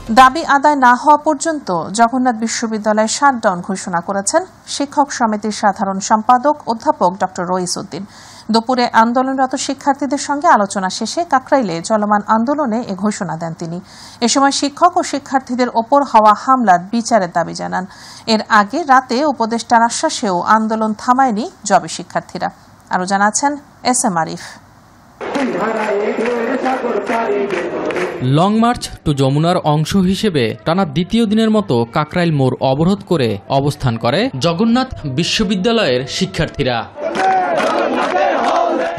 দাবি আদায় না হওয়া পর্যন্ত জগন্নাথ বিশ্ববিদ্যালয়ে শাটডাউন ঘোষণা করেছেন শিক্ষক সমিতির সাধারণ সম্পাদক অধ্যাপক ড রইস উদ্দিন। দুপুরে আন্দোলনরত শিক্ষার্থীদের সঙ্গে আলোচনা শেষে কাকরাইলে চলমান আন্দোলনে এ ঘোষণা দেন তিনি। এ সময় শিক্ষক ও শিক্ষার্থীদের ওপর হওয়া হামলার বিচারের দাবি জানান। এর আগে রাতে উপদেষ্টার আশ্বাসেও আন্দোলন থামায়নি জবি শিক্ষার্থীরা। আরও জানাচ্ছেন S M. Arif. Long march to যমুনার অংশ হিসেবে টানা দ্বিতীয় দিনের মতো কাকরাইল মোড় অবরোধ করে অবস্থান করে জগন্নাথ বিশ্ববিদ্যালয়ের শিক্ষার্থীরা।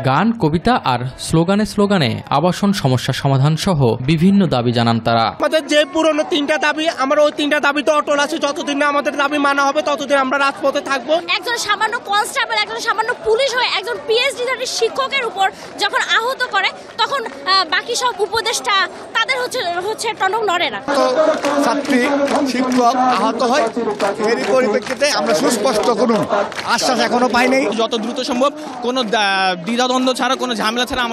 গান, কবিতা আর স্লোগানে আবাসন সমস্যা সমাধান সহ বিভিন্ন দাবি জানান তারা। আমাদের যে পুরনো 3টা দাবি, আমরা ওই 3টা দাবি তো অটল আছে। যতদিন না আমাদের দাবি মানা হবে ততদিন আমরা রাজপথে থাকবো। একজন সামান্য কনস্টেবল, একজন সামান্য পুলিশ হয়ে একজন পিএইচডি শিক্ষকের উপর যখন আহত করে, তখন বাকি সব উপদেষ্টা তাদের হচ্ছে টনক নড়ে না। ছাত্রী শিক্ষক আহত হয়, এর পরিপ্রেক্ষিতে আমরা সুস্পষ্ট কোনো আশ্বাস এখনো পাই নাই। যত দ্রুত সম্ভব কোনো দ্বিধাদ্বন্দ্ব ছাড়া, কোনো ঝামেলা ছাড়া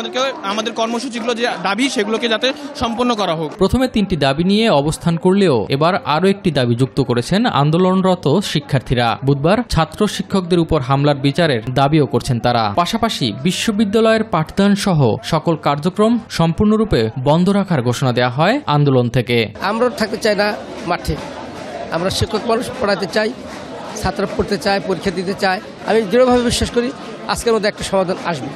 আমাদের কর্মসূচিগুলো যে দাবি সেগুলোকে যাতে সম্পন্ন করা হোক। প্রথমে 3টি দাবি নিয়ে অবস্থান করলেও এবার আরও একটি দাবি যুক্ত করেছেন আন্দোলনরত শিক্ষার্থীরা। বুধবার ছাত্র শিক্ষকদের উপর হামলার বিচারের দাবিও করছেন তারা। পাশাপাশি বিশ্ববিদ্যালয়ের পাঠদান সহ সকল কার্যক্রম সম্পূর্ণরূপে বন্ধ রাখার ঘোষণা দেওয়া হয় আন্দোলন থেকে। আমরা থাকতে চাই না মাঠে, আমরা শিক্ষক মানুষ পড়াতে চাই, ছাত্র পড়তে চায়, পরীক্ষা দিতে চায়। আমি দৃঢ়ভাবে বিশ্বাস করি আজকের মধ্যে একটা সমাধান আসবে।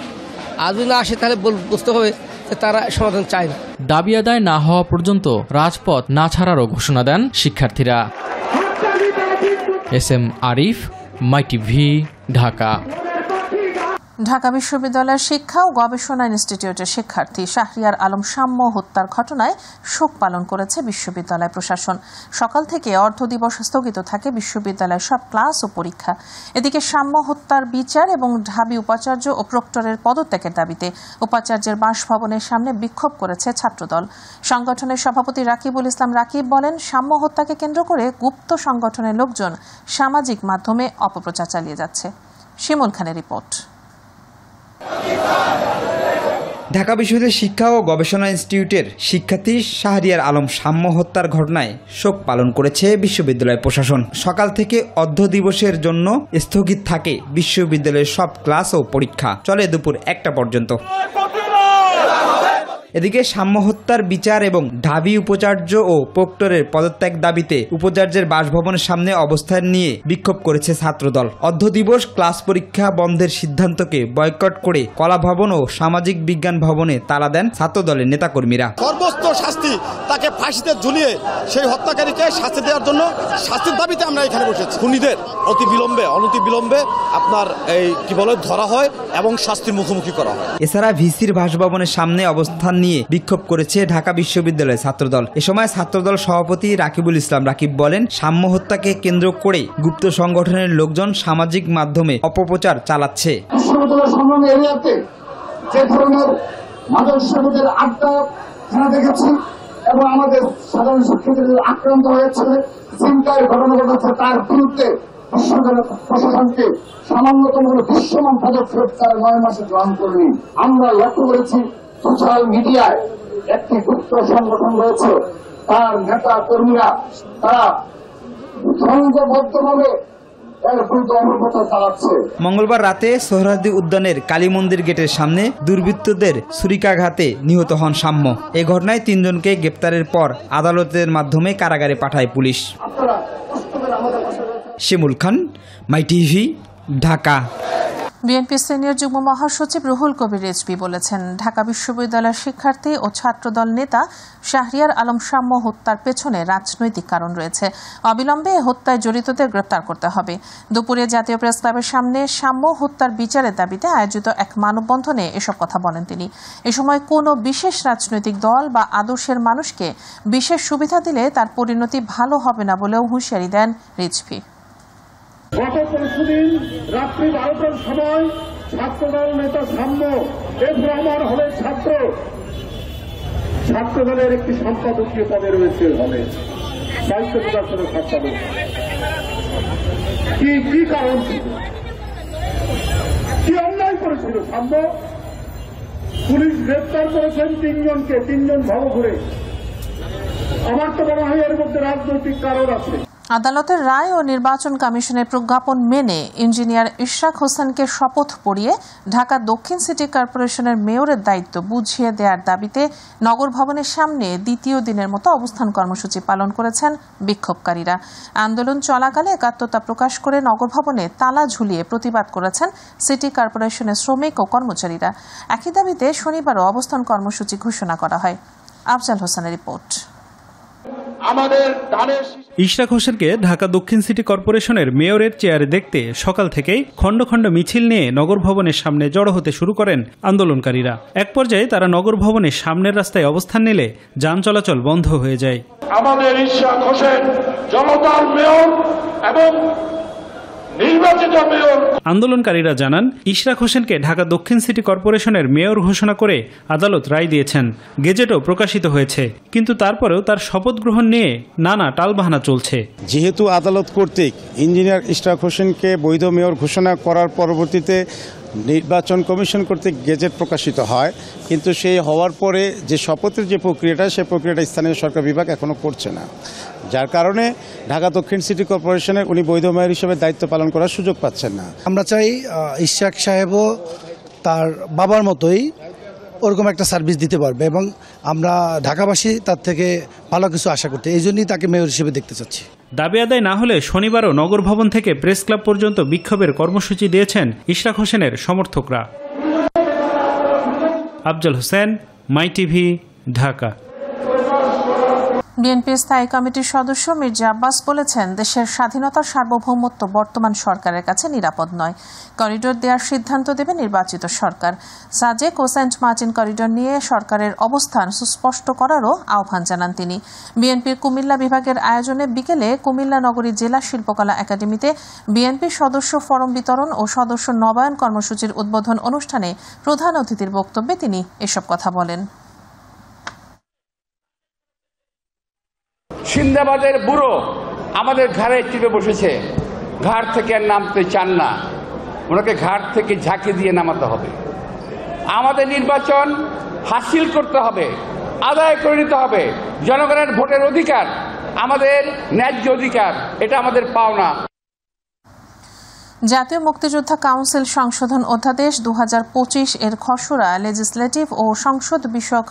আজ যদি না আসে তাহলে বুঝতে হবে যে তারা সমাধান চায় না। দাবি আদায় না হওয়া পর্যন্ত রাজপথ না ছাড়ারও ঘোষণা দেন শিক্ষার্থীরা। এস.এম. আরিফ, মাই টিভি, ঢাকা। ঢাকা বিশ্ববিদ্যালয়ের শিক্ষা ও গবেষণা ইনস্টিটিউটের শিক্ষার্থী শাহরিয়ার আলম সাম্য হত্যার ঘটনায় শোক পালন করেছে বিশ্ববিদ্যালয় প্রশাসন। সকাল থেকে অর্ধ দিবস স্থগিত থাকে বিশ্ববিদ্যালয়ের সব ক্লাস ও পরীক্ষা। এদিকে সাম্য হত্যার বিচার এবং ঢাবি উপাচার্য ও প্রক্টরের পদত্যাগের দাবিতে উপাচার্যের বাসভবনের সামনে বিক্ষোভ করেছে ছাত্রদল। সংগঠনের সভাপতি রাকিবুল ইসলাম রাকিব বলেন, সাম্য হত্যাকে কেন্দ্র করে গুপ্ত সংগঠনের লোকজন সামাজিক মাধ্যমে অপপ্রচার চালিয়ে যাচ্ছে। শিমুল খানের রিপোর্ট। ঢাকা বিশ্ববিদ্যালয়ের শিক্ষা ও গবেষণা ইনস্টিটিউটের শিক্ষার্থী শাহরিয়ার আলম সাম্য হত্যার ঘটনায় শোক পালন করেছে বিশ্ববিদ্যালয় প্রশাসন। সকাল থেকে অর্ধ দিবসের জন্য স্থগিত থাকে বিশ্ববিদ্যালয়ের সব ক্লাস ও পরীক্ষা, চলে দুপুর 1টা পর্যন্ত। এদিকে সাম্য হত্যার বিচার এবং ঢাবি উপাচার্য ও প্রক্টরের পদত্যাগ দাবিতে উপাচার্যের বাসভবনের সামনে অবস্থান নিয়ে বিক্ষোভ করেছে ছাত্রদল। অর্ধ দিবস ক্লাস পরীক্ষা বন্ধের সিদ্ধান্তকে বয়কট করে কলা ভবন ও সামাজিক বিজ্ঞান ভবনে তালা দেন ছাত্রদলের নেতাকর্মীরা। সর্বোচ্চ শাস্তি তাকে ফাঁসিতে ঝুলিয়ে সেই হত্যাকারীকে শাস্তি দেওয়ার জন্য শাস্তির দাবিতে আমরা এখানে বসেছি। খুনিদের অনতি বিলম্বে আপনার ধরা হয় এবং শাস্তির মুখোমুখি করা হয়। এছাড়া ভিসির বাসভবনের সামনে অবস্থান নিয়ে বিক্ষোভ করেছে ঢাকা বিশ্ববিদ্যালয়ের ছাত্রদল। এ সময় ছাত্রদল সভাপতি রাকিবুল ইসলাম রাকিব বলেন, সাম্য হত্যাকে কেন্দ্র করে গুপ্ত সংগঠনের লোকজন সামাজিক মাধ্যমে অপপ্রচার চালাচ্ছে। যে ধরনের মাদকসেবীদের আড্ডা দেখেছি এবং আমাদের সাধারণ শিক্ষার্থীদের আক্রান্ত হয়েছে, চিন্তার ঘটনা ঘটেছে, তার বিরুদ্ধে বিশ্ববিদ্যালয় প্রশাসনকে সামান্যতম দৃশ্যমান পদক্ষেপ তারা 9 মাসে গ্রহণ করেনি। আমরা লক্ষ্য করেছি সোশ্যাল মিডিয়ায় একটি গুপ্ত সংগঠন রয়েছে, তার নেতা কর্মীরা তারা সংঘবদ্ধভাবে মঙ্গলবার রাতে সোহরাওয়ার্দী উদ্যানের কালী মন্দির গেটের সামনে দুর্বৃত্তদের ছুরিকাঘাতে নিহত হন সাম্য। এ ঘটনায় 3 জনকে গ্রেপ্তারের পর আদালতের মাধ্যমে কারাগারে পাঠায় পুলিশ। শিমুল খান, মাই টিভি, ঢাকা। বিএনপি সিনিয়র যুগ্ম মহাসচিব রুহুল কবির রিজভী বলেছেন, ঢাকা বিশ্ববিদ্যালয়ের শিক্ষার্থী ও ছাত্রদল নেতা শাহরিয়ার আলম সাম্য হত্যার পেছনে রাজনৈতিক কারণ রয়েছে। অবিলম্বে এ হত্যায় জড়িতদের গ্রেপ্তার করতে হবে। দুপুরে জাতীয় প্রেস ক্লাবের সামনে সাম্য হত্যার বিচারের দাবিতে আয়োজিত এক মানববন্ধনে এসব কথা বলেন তিনি। এ সময় কোনো বিশেষ রাজনৈতিক দল বা আদর্শের মানুষকে বিশেষ সুবিধা দিলে তার পরিণতি ভালো হবে না বলেও হুঁশিয়ারি দেন রিজভী। গত পরশুদিন রাত্রি 12টার সময় ছাত্রদল নেতা সাম্য রহমান হলের ছাত্রদলের একটি সম্পাদকীয় পদে রয়েছে, হলে সাহিত্য প্রকাশনের সম্পাদক। কি কারণ ছিল, কি অন্যায় করেছিল সাম্য? পুলিশ গ্রেপ্তার করেছেন 3 জনকে, 3 জন ভালো ঘুরে। আমার তো মনে হয় এর মধ্যে রাজনৈতিক কারণ আছে। আদালতের রায় ও নির্বাচন কমিশনের প্রজ্ঞাপন মেনে ইঞ্জিনিয়ার ইশরাক হোসেনকে শপথ পড়িয়ে ঢাকা দক্ষিণ সিটি কর্পোরেশনের মেয়রের দায়িত্ব বুঝিয়ে দেওয়ার দাবিতে নগর ভবনের সামনে দ্বিতীয় দিনের মতো অবস্থান কর্মসূচি পালন করেছেন বিক্ষোভকারীরা। আন্দোলন চলাকালে একাত্মতা প্রকাশ করে নগর ভবনে তালা ঝুলিয়ে প্রতিবাদ করেছেন সিটি কর্পোরেশনের শ্রমিক ও কর্মচারীরা। একই দাবিতে শনিবারও অবস্থান কর্মসূচি ঘোষণা করা হয়। আফজাল হোসেনের রিপোর্ট। ইশরাক হোসেনকে ঢাকা দক্ষিণ সিটি কর্পোরেশনের মেয়রের চেয়ারে দেখতে সকাল থেকেই খণ্ড খণ্ড মিছিল নিয়ে নগর ভবনের সামনে জড়ো হতে শুরু করেন আন্দোলনকারীরা। এক পর্যায়ে তারা নগর ভবনের সামনের রাস্তায় অবস্থান নিলে যান চলাচল বন্ধ হয়ে যায়। আমাদের ইশরাক হোসেন জনতার মেয়র এবং নির্বাচিত মেয়র। আন্দোলনকারীরা জানান, ইশরাক হোসেনকে ঢাকা দক্ষিণ সিটি কর্পোরেশনের মেয়র ঘোষণা করে আদালত রায় দিয়েছেন, গেজেটও প্রকাশিত হয়েছে, কিন্তু তারপরেও তার শপথ গ্রহণ নিয়ে নানা টালবাহানা চলছে। যেহেতু আদালত কর্তৃক ইঞ্জিনিয়ার ইশরাক হোসেনকে বৈধ মেয়র ঘোষণা করার পরবর্তীতে নির্বাচন কমিশন কর্তৃক গেজেট প্রকাশিত হয়, কিন্তু সেই হওয়ার পরে যে শপথের যে প্রক্রিয়াটা, সেই প্রক্রিয়াটা স্থানীয় সরকার বিভাগ এখনও করছে না, যার কারণে ঢাকা দক্ষিণ সিটি কর্পোরেশনের উনি বৈধ মেয়র হিসেবে দায়িত্ব পালন করার সুযোগ পাচ্ছেন না। আমরা চাই ইশরাক সাহেবও তার বাবার মতোই ওরকম একটা সার্ভিস দিতে পারবে এবং আমরা ঢাকাবাসী তার থেকে ভালো কিছু আশা করতে, এই জন্যই তাকে মেয়র হিসেবে দেখতে চাচ্ছি। দাবি আদায় না হলে শনিবারও নগর ভবন থেকে প্রেস ক্লাব পর্যন্ত বিক্ষোভের কর্মসূচি দিয়েছেন ইশরাক হোসেনের সমর্থকরা। Afzal Hossain, my TV, Dhaka. BNP স্থায়ী কমিটির সদস্য মির্জা আব্বাস বলেছেন, দেশের স্বাধীনতার সার্বভৌমত্ব বর্তমান সরকারের কাছে নিরাপদ নয়। করিডোর দেওয়ার সিদ্ধান্ত দেবে নির্বাচিত সরকার। সাজেক ও সেন্ট মার্টিন করিডোর নিয়ে সরকারের অবস্থান সুস্পষ্ট করারও আহ্বান জানান তিনি। বিএনপির কুমিল্লা বিভাগের আয়োজনে বিকেলে কুমিল্লা নগরী জেলা শিল্পকলা একাডেমিতে বিএনপির সদস্য ফরম বিতরণ ও সদস্য নবায়ন কর্মসূচির উদ্বোধন অনুষ্ঠানে প্রধান অতিথির বক্তব্যে তিনি এসব কথা বলেন। সিন্দাবাদের বুড়ো আমাদের ঘাড়ে চেপে বসেছে, ঘাট থেকে আর নামতে চান না, ওনাকে ঘাট থেকে ঝাঁকি দিয়ে নামাতে হবে। আমাদের নির্বাচন হাসিল করতে হবে, আদায় করে নিতে হবে। জনগণের ভোটের অধিকার আমাদের ন্যায্য অধিকার, এটা আমাদের পাওনা। জাতীয় মুক্তিযোদ্ধা কাউন্সিল সংশোধন অধ্যাদেশ 2025 এর খসড়া লেজিসলেটিভ ও সংসদ বিষয়ক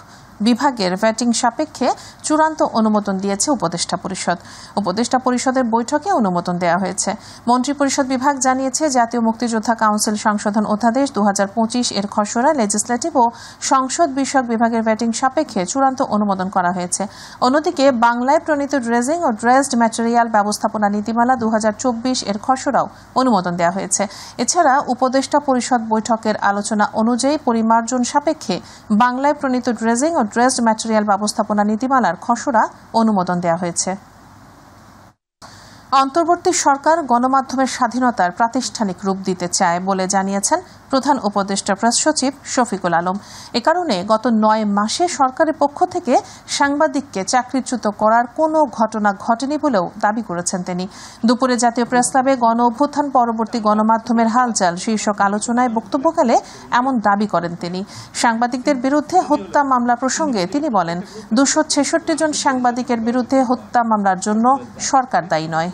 বিভাগের ভেটিং সাপেক্ষে চূড়ান্ত অনুমোদন দিয়েছে উপদেষ্টা পরিষদ। উপদেষ্টা পরিষদের বৈঠকে অনুমোদন দেওয়া হয়েছে। মন্ত্রিপরিষদ বিভাগ জানিয়েছে, জাতীয় মুক্তিযোদ্ধা কাউন্সিল সংশোধন অধ্যাদেশ 2025 এর খসড়া লেজিসলেটিভ ও সংসদ বিষয়ক বিভাগের ভেটিং সাপেক্ষে চূড়ান্ত অনুমোদন করা হয়েছে। অন্যদিকে বাংলায় প্রণীত ড্রেজিং ও ড্রেসড ম্যাটেরিয়াল ব্যবস্থাপনা নীতিমালা 2024 এর খসড়াও অনুমোদন দেওয়া হয়েছে। এছাড়া উপদেষ্টা পরিষদ বৈঠকের আলোচনা অনুযায়ী পরিমার্জন সাপেক্ষে বাংলায় প্রণীত ড্রেজিং ও ড্রেসড ম্যাটেরিয়াল ব্যবস্থাপনা নীতিমালার খসড়া অনুমোদন দেওয়া হয়েছে। অন্তর্বর্তী সরকার গণমাধ্যমের স্বাধীনতার প্রাতিষ্ঠানিক রূপ দিতে চায় বলে জানিয়েছেন প্রধান উপদেষ্টা প্রেস সচিব শফিকুল আলম। এ কারণে গত 9 মাসে সরকারের পক্ষ থেকে সাংবাদিককে চাকরিচ্যুত করার কোনো ঘটনা ঘটেনি বলেও দাবি করেছেন তিনি। দুপুরে জাতীয় প্রেস ক্লাবে গণ অভ্যুত্থান পরবর্তী গণমাধ্যমের হালচাল শীর্ষক আলোচনায় বক্তব্যকালে এমন দাবি করেন তিনি। সাংবাদিকদের বিরুদ্ধে হত্যা মামলা প্রসঙ্গে তিনি বলেন, 266 জন সাংবাদিকের বিরুদ্ধে হত্যা মামলার জন্য সরকার দায়ী নয়।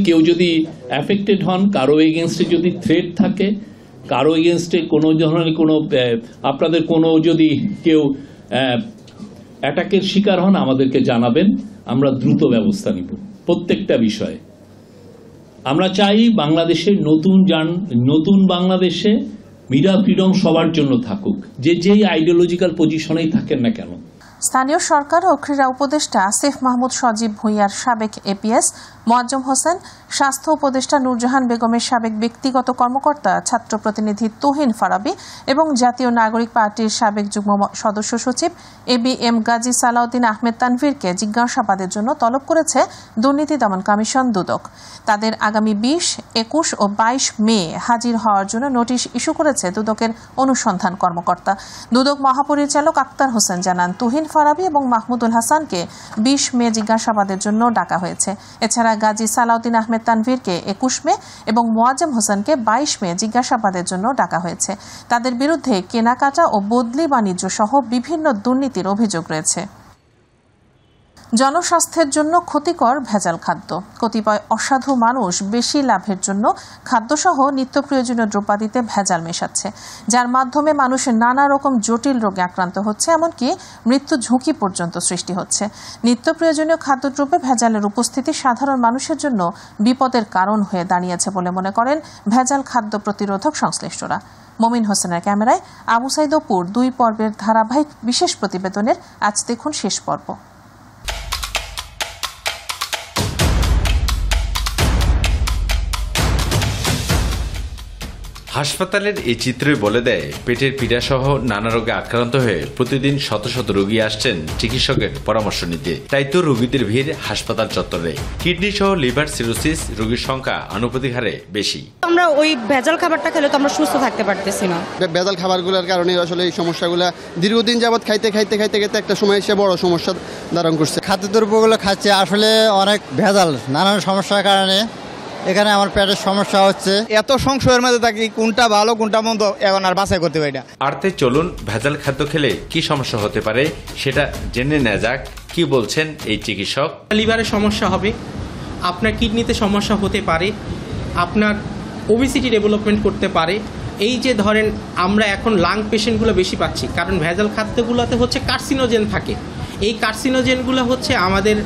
কেউ যদি অ্যাফেক্টেড হন, কারো এগেনস্টে যদি থ্রেট থাকে, কারো এগেনস্টে কোনো ধরনের কোনো আপনাদের কোনো যদি কেউ অ্যাটাকের শিকার হন, আমাদেরকে জানাবেন, আমরা দ্রুত ব্যবস্থা নিব প্রত্যেকটা বিষয়ে। আমরা চাই বাংলাদেশের নতুন বাংলাদেশে মিডিয়া ফ্রিডম সবার জন্য থাকুক, যেই আইডিওলজিক্যাল পজিশনেই থাকেন না কেন। স্থানীয় সরকার ও ক্রীড়া উপদেষ্টা আসিফ মাহমুদ সজীব ভূঁইয়ার সাবেক এপিএস মোয়াজ্জম হোসেন, স্বাস্থ্য উপদেষ্টা নূরজাহান বেগমের সাবেক ব্যক্তিগত কর্মকর্তা ছাত্র প্রতিনিধি তুহিন ফারাবি এবং জাতীয় নাগরিক পার্টির সাবেক যুগ্ম সদস্য সচিব ABM গাজী সালাউদ্দিন আহমেদ তানভীরকে জিজ্ঞাসাবাদের জন্য তলব করেছে দুর্নীতি দমন কমিশন দুদক। তাদের আগামী 20, 21 ও 22 মে হাজির হওয়ার জন্য নোটিশ ইস্যু করেছে দুদকের অনুসন্ধান কর্মকর্তা। দুদক মহাপরিচালক আক্তার হোসেন জানান, তুহিন ফারাবী এবং মাহমুদুল হাসানকে 20 মে জিজ্ঞাসাবাদের জন্য ডাকা হয়েছে। এছাড়া গাজী সালাউদ্দিন আহমেদ তানভীরকে 21 মে এবং মোয়াজ্জেম হোসেনকে 22 মে জিজ্ঞাসাবাদের জন্য ডাকা হয়েছে। তাদের বিরুদ্ধে কেনাকাটা ও বদলি বাণিজ্য সহ বিভিন্ন দুর্নীতির অভিযোগ রয়েছে। জনস্বাস্থ্যের জন্য ক্ষতিকর ভেজাল খাদ্য। কতিপয় অসাধু মানুষ বেশি লাভের জন্য খাদ্যসহ নিত্য প্রয়োজনীয় দ্রব্যাদিতে ভেজাল মেশাচ্ছে, যার মাধ্যমে মানুষের নানা রকম জটিল রোগে আক্রান্ত হচ্ছে, এমনকি মৃত্যু ঝুঁকি পর্যন্ত সৃষ্টি হচ্ছে। নিত্য প্রয়োজনীয় খাদ্যদ্রব্যে ভেজালের উপস্থিতি সাধারণ মানুষের জন্য বিপদের কারণ হয়ে দাঁড়িয়েছে বলে মনে করেন ভেজাল খাদ্য প্রতিরোধক সংশ্লিষ্টরা। মমিন হোসেনের ক্যামেরায় আবু সাইদ অপুর 2 পর্বের ধারাবাহিক বিশেষ প্রতিবেদনের আজ দেখুন শেষ পর্ব। হাসপাতালের এই চিত্রই বলে দেয় পেটের পীড়াসহ নানা রোগে আক্রান্ত হয়ে প্রতিদিন শত শত রোগী আসছেন চিকিৎসকের পরামর্শ নিতে। তাই তো রোগীদের ভিড় হাসপাতাল চত্বরে। কিডনি সহ লিভার সিরোসিস রোগীর সংখ্যা আনুপাতিক হারে বেশি। আমরা ওই ভেজাল খাবারটা খেলে তো আমরা সুস্থ থাকতে পারতেছি না। ভেজাল খাবারগুলোর কারণে আসলে এই সমস্যাগুলো দীর্ঘদিন যাবৎ খাইতে একটা সময় এসে বড় সমস্যা ধারণ করছে। খাদ্যদ্রব্যগুলো খাচ্ছে আসলে অনেক ভেজাল, নানান সমস্যার কারণে এখানে আমার পেটের সমস্যা হচ্ছে। এত সংশয়ের মধ্যে থাকি কোনটা ভালো কোনটা মন্দ এখন আর বাছাই করতে পারি না। আর তাই চলুন ভেজাল খাদ্য খেলে কি সমস্যা হতে পারে সেটা জেনে নেওয়া যাক। কি বলছেন এই চিকিৎসক? লিভারের সমস্যা হবে, আপনার কিডনিতে সমস্যা হতে পারে, আপনার ওবেসিটি ডেভেলপমেন্ট করতে পারে। এই যে ধরেন আমরা এখন লাং পেশেন্টগুলো বেশি পাচ্ছি, কারণ ভেজাল খাদ্যগুলোতে হচ্ছে কার্সিনোজেন থাকে। এই কার্সিনোজেনগুলো হচ্ছে আমাদের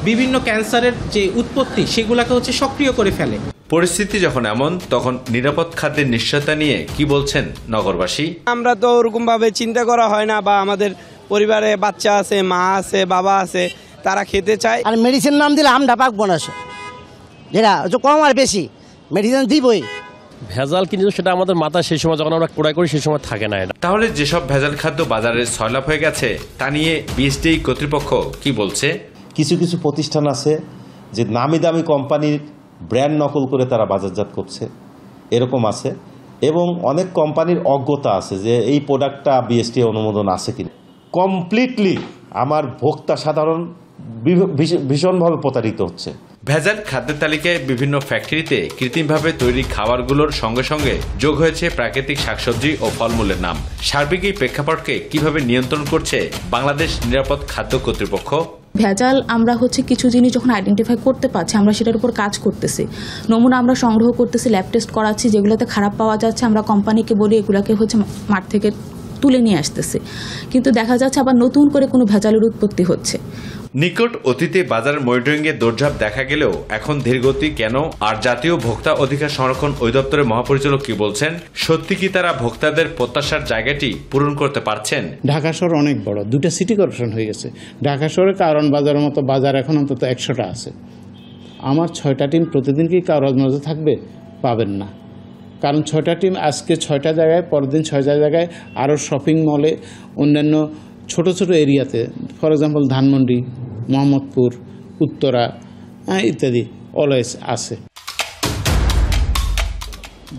বিভিন্ন ক্যান্সারের যে উৎপত্তি সেগুলোকে হচ্ছে সক্রিয় করে ফেলে। পরিস্থিতি যখন এমন, তখন নিরাপদ খাদ্যের নিশ্চয়তা নিয়ে কি বলছেন নগরবাসী? আমরা তো ওরকম ভাবে চিন্তা করা হয় না, বা আমাদের পরিবারে বাচ্চা আছে, মা আছে, বাবা আছে, তারা খেতে চায়। আর মেডিসিন নাম দিলে আমরা পাকবো না, যেটা কম আর বেশি মেডিসিন দিবই। ভেজাল কিন্তু সেটা আমাদের মাথায় সেই সময় যখন আমরা ক্রয় করি সেই সময় থাকে না। তাহলে যেসব ভেজাল খাদ্য বাজারে সয়লাভ হয়ে গেছে তা নিয়ে বিএসটিআই কর্তৃপক্ষ কি বলছে? কিছু কিছু প্রতিষ্ঠান আছে যে নামি দামি কোম্পানির ব্র্যান্ড নকল করে তারা বাজারজাত করছে, এরকম আছে। এবং অনেক কোম্পানির অজ্ঞতা আছে যে এই প্রোডাক্টটা বিএসটিআই অনুমোদন আছে কিনা। কমপ্লিটলি আমার ভোক্তা সাধারণ ভীষণভাবে প্রতারিত হচ্ছে। ভেজাল খাদ্যের তালিকায় বিভিন্ন ফ্যাক্টরিতে কৃত্রিমভাবে তৈরি খাবারগুলোর সঙ্গে সঙ্গে যোগ হয়েছে প্রাকৃতিক শাকসবজি ও ফলমূলের নাম। সার্বিক এই প্রেক্ষাপটকে কিভাবে নিয়ন্ত্রণ করছে বাংলাদেশ নিরাপদ খাদ্য কর্তৃপক্ষ? ভেজাল আমরা কিছু জিনিস যখন আইডেন্টিফাই করতে পারছি, আমরা সেটার উপর কাজ করতেছি। নমুনা আমরা সংগ্রহ করতেছি, ল্যাব টেস্ট করাচ্ছি। যেগুলোতে খারাপ পাওয়া যাচ্ছে আমরা কোম্পানিকে বলি এগুলোকে মাঠ থেকে তুলে নিয়ে আসতেছে। কিন্তু দেখা যাচ্ছে আবার নতুন করে কোনো ভেজালের উৎপত্তি হচ্ছে। নিকট অতীতে বাজার মনিটরিংয়ে দৌড়ঝাঁপ দেখা গেলেও এখন ধীরগতি কেন? আর জাতীয় ভোক্তা অধিকার সংরক্ষণ অধিদপ্তরের মহাপরিচালক কি বলছেন? সত্যি কি তারা ভোক্তাদের প্রত্যাশার জায়গাটি পূরণ করতে পারছেন? ঢাকা শহর অনেক বড়, 2টা সিটি কর্পোরেশন হয়ে গেছে। ঢাকা শহরে কারণ বাজারের মতো বাজার এখন অন্তত 100টা আছে। আমার 6টা টিম প্রতিদিন কি কারোর মধ্যে থাকবে? পাবেন না, কারণ 6টা টিম আজকে 6টা জায়গায়, পরের দিন 6টা জায়গায়, আরও শপিং মলে, অন্যান্য ছোট ছোট এরিয়াতে, ফর এক্সাম্পল ধানমন্ডি, মোহাম্মদপুর, উত্তরা ইত্যাদি অলওয়েজ আছে।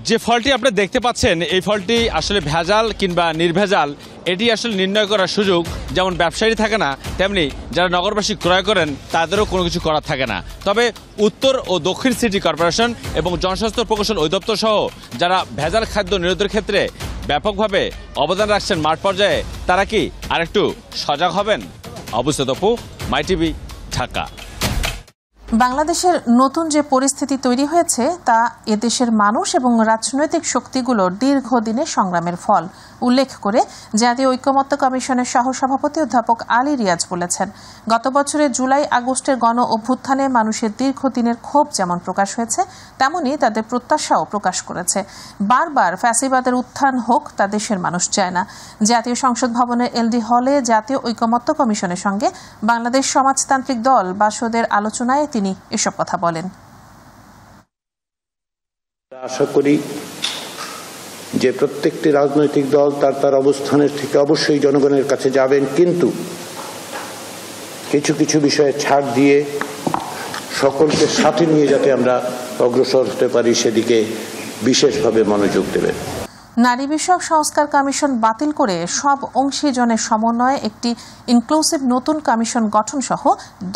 যে ফলটি আপনি দেখতে পাচ্ছেন, এই ফলটি আসলে ভেজাল কিংবা নির্ভেজাল এটি আসলে নির্ণয় করার সুযোগ যেমন ব্যবসায়ী থাকে না, তেমনি যারা নগরবাসী ক্রয় করেন তাদেরও কোনো কিছু করার থাকে না। তবে উত্তর ও দক্ষিণ সিটি কর্পোরেশন এবং জনস্বাস্থ্য প্রকৌশল অধিদপ্তর সহ যারা ভেজাল খাদ্য নিরোধের ক্ষেত্রে ব্যাপকভাবে অবদান রাখছেন মাঠ পর্যায়ে, তারা কি আরেকটু সজাগ হবেন? অবশ্যই তপু, মাই টিভি, ঢাকা। বাংলাদেশের নতুন যে পরিস্থিতি তৈরি হয়েছে তা এদেশের মানুষ এবং রাজনৈতিক শক্তিগুলোর দীর্ঘদিনের সংগ্রামের ফল উল্লেখ করে জাতীয় ঐকমত্য কমিশনের সহসভাপতি অধ্যাপক আলী রিয়াজ বলেছেন, গত বছরের জুলাই আগস্টের গণ অভ্যুত্থানে মানুষের দীর্ঘদিনের ক্ষোভ যেমন প্রকাশ হয়েছে, তেমনি তাদের প্রত্যাশাও প্রকাশ করেছে। বারবার ফ্যাসিবাদের উত্থান হোক তা দেশের মানুষ চায় না। জাতীয় সংসদ ভবনের এলডি হলে জাতীয় ঐকমত্য কমিশনের সঙ্গে বাংলাদেশ সমাজতান্ত্রিক দল বাসদের আলোচনায় তিনি এসব কথা বলেন। আশা করি যে প্রত্যেকটি রাজনৈতিক দল তার অবস্থানের থেকে অবশ্যই জনগণের কাছে যাবেন, কিন্তু কিছু কিছু বিষয়ে ছাড় দিয়ে সকলকে সাথে নিয়ে যাতে আমরা অগ্রসর হতে পারি সেদিকে বিশেষভাবে মনোযোগ দেবেন। নারী বিষয়ক সংস্কার কমিশন বাতিল করে সব অংশীজনের সমন্বয়ে একটি ইনক্লুসিভ নতুন কমিশন গঠন সহ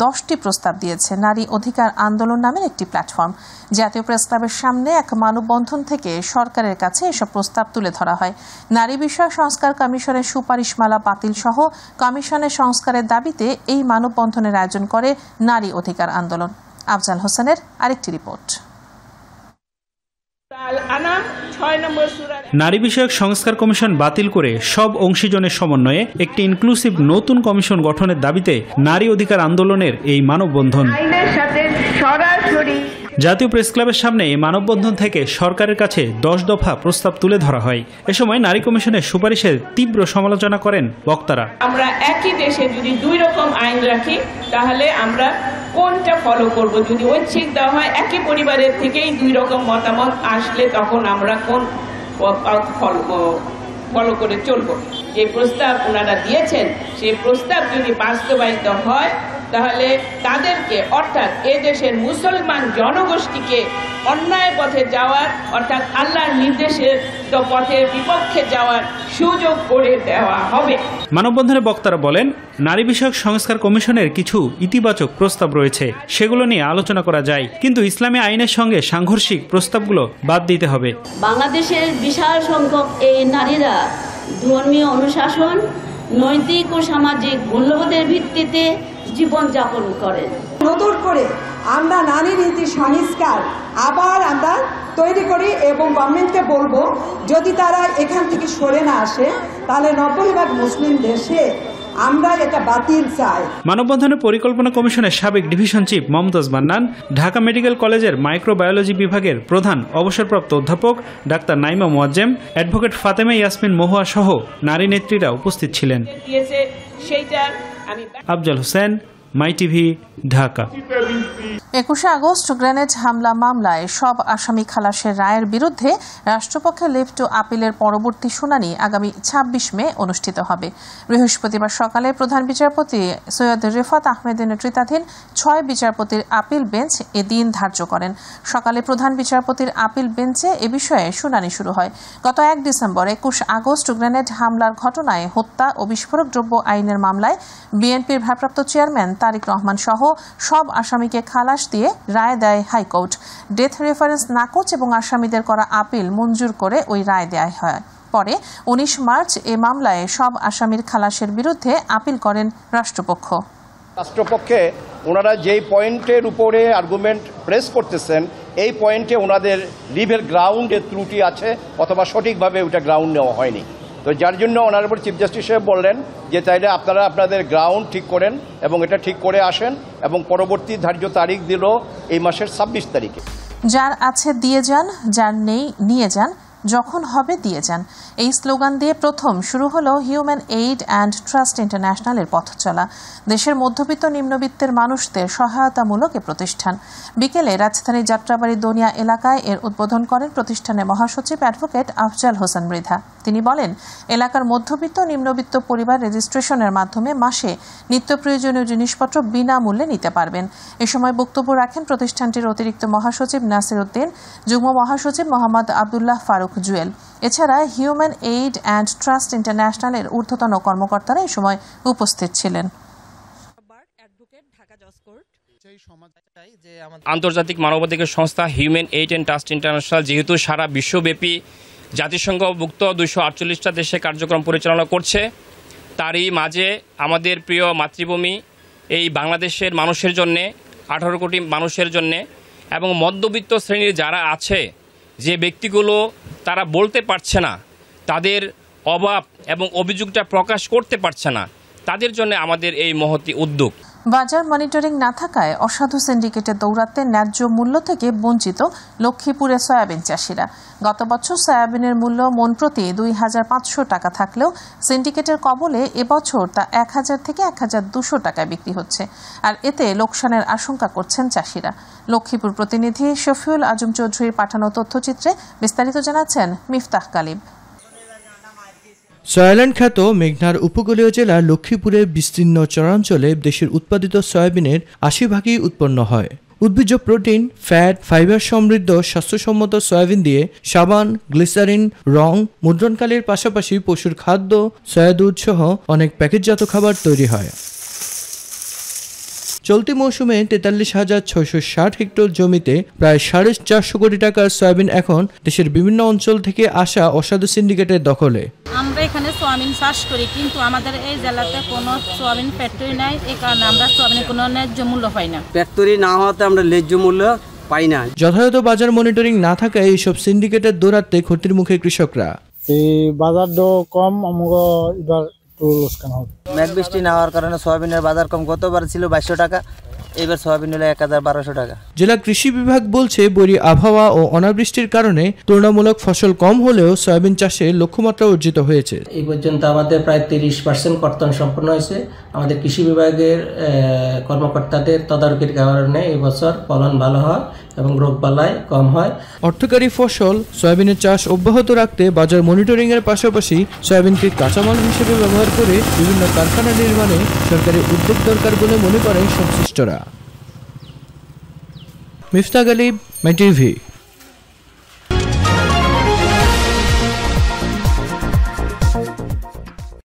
10টি প্রস্তাব দিয়েছে নারী অধিকার আন্দোলন নামের একটি প্ল্যাটফর্ম। জাতীয় প্রেসক্লাবের সামনে এক মানববন্ধন থেকে সরকারের কাছে এসব প্রস্তাব তুলে ধরা হয়। নারী বিষয়ক সংস্কার কমিশনের সুপারিশমালা বাতিল সহ কমিশনের সংস্কারের দাবিতে এই মানববন্ধনের আয়োজন করে নারী অধিকার আন্দোলন। আফজাল হোসেনের আরেকটি রিপোর্ট। নারী বিষয়ক সংস্কার কমিশন বাতিল করে সব অংশীজনের সমন্বয়ে একটি ইনক্লুসিভ নতুন কমিশন গঠনের দাবিতে নারী অধিকার আন্দোলনের এই মানববন্ধন। জাতীয় প্রেসক্লাবের সামনে এই মানববন্ধন থেকে সরকারের কাছে 10 দফা প্রস্তাব তুলে ধরা হয়। এ সময় নারী কমিশনের সুপারিশের তীব্র সমালোচনা করেন বক্তারা। আমরা একই দেশে যদি 2 রকম আইন রাখি তাহলে আমরা কোনটা ফলো করব? যদি ঐচ্ছিক দেওয়া হয়, একই পরিবারের থেকেই 2 রকম মতামত আসলে তখন আমরা কোন ফলো করে চলব? যে প্রস্তাব ওনারা দিয়েছেন সেই প্রস্তাব যদি বাস্তবায়িত হয় তাহলে তাদেরকে অর্থাৎ এ দেশের মুসলমান জনগোষ্ঠীকে অন্যায় পথে যাওয়ার অর্থাৎ আল্লাহর নির্দেশের পথের বিপক্ষে যাওয়ার সুযোগ করে দেওয়া হবে। মানববন্ধনে বক্তারা বলেন, নারী বিষয়ক সংস্কার কমিশনের কিছু ইতিবাচক প্রস্তাব রয়েছে, সেগুলো নিয়ে আলোচনা করা যায়, কিন্তু ইসলামী আইনের সঙ্গে সাংঘর্ষিক প্রস্তাবগুলো বাদ দিতে হবে। বাংলাদেশের বিশাল সংখ্যক এই নারীরা ধর্মীয় অনুশাসন, নৈতিক ও সামাজিক মূল্যবোধের ভিত্তিতে জীবনযাপন করেন। নতুন করে আমরা নারী নীতি সংস্কার আবার আমরা তৈরি করি এবং গভর্নমেন্টকে বলবো যদি তারা এখান থেকে সরে না আসে তাহলে 90% মুসলিম দেশে আমরা এটা বাতিল চাই। মানববন্ধনে পরিকল্পনা কমিশনের সাবেক division chief Momtaz Mannan, Dhaka medical college microbiology বিভাগের প্রধান অবসরপ্রাপ্ত অধ্যাপক ডাক্তার নাইমা মুয়াজ্জেম, অ্যাডভোকেট ফাতেমা ইয়াসমিন মহুয়া সহ নারী নেত্রীরা উপস্থিত ছিলেন। Afzal Hossain, my TV, Dhaka. 21 August grenade হামলা মামলায় সব আসামি খালাসের রায়ের বিরুদ্ধে রাষ্ট্রপক্ষে লিভ টু আপিলের পরবর্তী শুনানি আগামী 26 মে অনুষ্ঠিত হবে। বৃহস্পতিবার সকালে প্রধান বিচারপতি সৈয়দ রেফাত আহমেদের নেতৃত্বাধীন 6 বিচারপতির আপিল বেঞ্চ এ দিন ধার্য করেন। সকালে প্রধান বিচারপতির আপিল বেঞ্চে এ বিষয়ে শুনানি শুরু হয়। গত 1 ডিসেম্বর 21 আগস্ট গ্রেনেড হামলার ঘটনায় হত্যা ও বিস্ফোরক দ্রব্য আইনের মামলায় বিএনপির ভারপ্রাপ্ত চেয়ারম্যান তারিক রহমান সহ সব আসামিকে খালাস দিয়ে রায় দেয় হাইকোর্ট। ডেথ রেফারেন্স নাকচ এবং আসামিদের করা আপিল মঞ্জুর করে ওই রায় দেয়া হয়। পরে 19 মার্চ এ মামলায় সব আসামির খালাসের বিরুদ্ধে আপিল করেন রাষ্ট্রপক্ষ। রাষ্ট্রপক্ষে ওনারা যেই পয়েন্টের উপরে আর্গুমেন্ট প্রেস করতেছেন এই পয়েন্টে ওনাদের লিভের গ্রাউন্ডে ত্রুটি আছে অথবা সঠিকভাবে ওটা গ্রাউন্ড নেওয়া হয়নি। তো যার জন্য অনারেবল চিফ জাস্টিস সাহেব বললেন যে তাইলে আপনারা আপনাদের গ্রাউন্ড ঠিক করেন এবং এটা ঠিক করে আসেন এবং পরবর্তী ধার্য তারিখ দিল এই মাসের 26 তারিখে। যার আছে দিয়ে যান, যার নেই নিয়ে যান, যখন হবে দিয়ে যান, এই স্লোগান দিয়ে প্রথম শুরু হলো হিউম্যান এইড অ্যান্ড ট্রাস্ট ইন্টারন্যাশনালের পথ চলা। দেশের মধ্যবিত্ত নিম্নবিত্তের মানুষদের সহায়তামূলক এ প্রতিষ্ঠান। বিকেলে রাজধানীর যাত্রাবাড়ি দনিয়া এলাকায় এর উদ্বোধন করেন প্রতিষ্ঠানের মহাসচিব অ্যাডভোকেট আফজাল হোসেন মৃধা। তিনি বলেন, এলাকার মধ্যবিত্ত নিম্নবিত্ত পরিবার রেজিস্ট্রেশনের মাধ্যমে মাসে নিত্য প্রয়োজনীয় জিনিসপত্র বিনামূল্যে নিতে পারবেন। এ সময় বক্তব্য রাখেন প্রতিষ্ঠানটির অতিরিক্ত মহাসচিব নাসির উদ্দিন, যুগ্ম মহাসচিব মোহাম্মদ আবদুল্লাহ ফারুক জুয়েল। এছাড়া হিউম্যান এইড অ্যান্ড ট্রাস্ট ইন্টারন্যাশনালের ঊর্ধ্বতন কর্মকর্তারা এই সময় উপস্থিত ছিলেন। আন্তর্জাতিক মানবাধিকার সংস্থা human aid and trust international যেহেতু সারা বিশ্বব্যাপী জাতিসংঘভুক্ত 248টা দেশে কার্যক্রম পরিচালনা করছে, তারই মাঝে আমাদের প্রিয় মাতৃভূমি এই বাংলাদেশের মানুষের জন্যে, 18 কোটি মানুষের জন্যে এবং মধ্যবিত্ত শ্রেণীর যারা আছে, যে ব্যক্তিগুলো তারা বলতে পারছে না, তাদের অভাব এবং অভিযোগটা প্রকাশ করতে পারছে না, তাদের জন্য আমাদের এই মহতি উদ্যোগ। বাজার মনিটরিং না থাকায় অসাধু সিন্ডিকেটে দৌড়াতে ন্যায্য মূল্য থেকে বঞ্চিত লক্ষ্মীপুরের সয়াবিন চাষিরা। গত বছর সয়াবিনের মূল্য মন প্রতি 2500 টাকা থাকলেও সিন্ডিকেটের কবলে এবছর তা 1000 থেকে 1200 টাকায় বিক্রি হচ্ছে, আর এতে লোকসানের আশঙ্কা করছেন চাষিরা। লক্ষ্মীপুর প্রতিনিধি শফিউল আজম চৌধুরীর পাঠানো তথ্যচিত্রে বিস্তারিত জানাচ্ছেন মিফতাহ কালিব। সয়াল্যান্ড খ্যাত মেঘনার উপকূলীয় জেলা লক্ষ্মীপুরের বিস্তীর্ণ চরাঞ্চলে দেশের উৎপাদিত সয়াবিনের 80 ভাগই উৎপন্ন হয়। উদ্ভিজ্জ প্রোটিন, ফ্যাট, ফাইবার সমৃদ্ধ স্বাস্থ্যসম্মত সয়াবিন দিয়ে সাবান, গ্লিসারিন, রং, মুদ্রণকালীর পাশাপাশি পশুর খাদ্য, সয়া দুধ সহ অনেক প্যাকেটজাত খাবার তৈরি হয়। চলতি মৌসুমে ৪৩,৬৬০ হেক্টর জমিতে প্রায় 450 কোটি টাকার সয়াবিন এখন দেশের বিভিন্ন অঞ্চল থেকে আসা অসাধু সিন্ডিকেটের দখলে। আমরা এখানে সয়াবিন চাষ করি, কিন্তু আমাদের এই জেলাতে কোনো সয়াবিন ফ্যাক্টরি নাই, এই কারণে আমরা সয়াবিনের কোনো ন্যায্য মূল্য পাই না। ফ্যাক্টরি না হওয়াতে আমরা ন্যায্য মূল্য পাই না। যথাযথ বাজার মনিটরিং না থাকায় এইসব সিন্ডিকেটের দৌরাত্মে ক্ষতির মুখে কৃষকরা। এই বাজার কম, আমাকে এবার একটু লোকসান হবে। মেঘ বৃষ্টি না হওয়ার কারণে সয়াবিনের বাজার কম, গতবার ছিল 2200 টাকা, এবার সয়াবিন হলো 1012 টাকা। জেলা কৃষি বিভাগ বলছে বৈরী আবহাওয়া ও অনাবৃষ্টির কারণে তুলনামূলক ফসল কম হলেও সয়াবিন চাষে লক্ষ্যমাত্রা অর্জিত হয়েছে। এই পর্যন্ত আমাদের প্রায় 30% কর্তন সম্পন্ন হয়েছে। আমাদের কৃষি বিভাগের কর্মকর্তাদের তদারকির কারণে এই বছর ফলন ভালো হয় এবং রোগবালাই কম হয়। অর্থকারী ফসল সয়াবিনের চাষ অব্যাহত রাখতে বাজার মনিটরিং এর পাশাপাশি সয়াবিনকে কাঁচামাল হিসেবে ব্যবহার করে বিভিন্ন কারখানা নির্মাণে সরকারের উদ্যোগ দরকার বলে মনে করেন সংশ্লিষ্টরা। মিফতাহ গালিব, মাই টিভি।